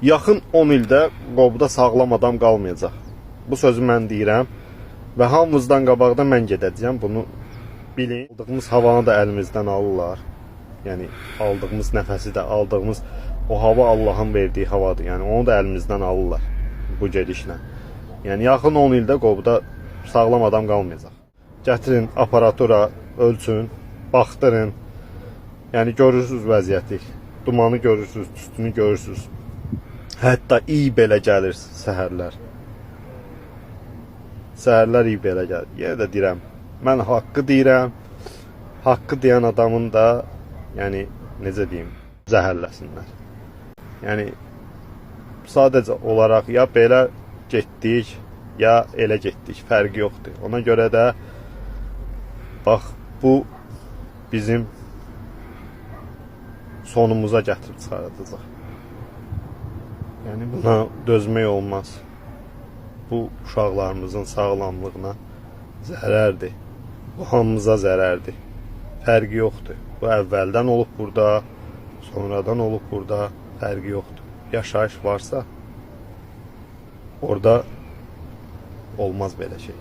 Yaxın 10 ildə Qobda sağlam adam qalmayacaq. Bu sözü mən deyirəm və hamımızdan qabaqda mən gedəcəyəm. Bunu bilin. Aldığımız havanı da əlimizdən alırlar. Yəni aldığımız nəfəsi də, aldığımız o hava Allahın verdiyi havadır. Yəni onu da əlimizdən alırlar bu gedişlə. Yəni yaxın 10 ildə Qobda sağlam adam qalmayacaq. Gətirin aparatura, ölçün, baxdırın. Yəni görürsüz vəziyyəti. Dumanı görürsüz, tüstünü görürsüz. Hətta iyi belə gəlir səhərlər. Səhərlər iyi belə gəlir. Yenə də deyirəm, mən haqqı deyirəm. Haqqı deyən adamın da, yəni necə deyim, zəhərləsinlər. Yəni sadəcə olaraq ya belə getdik, ya elə getdik, fərqi yoxdur. Ona görə də bax bu bizim sonumuza gətirib çıxaracaq. Yəni buna dözmək olmaz. Bu uşaqlarımızın sağlamlığına zərərdir. Bu hamımıza zərərdir. Fərqi yoxdur. Bu əvvəldən olub burada, sonradan olub burada, fərqi yoxdur. Yaşayış varsa orada olmaz belə şey.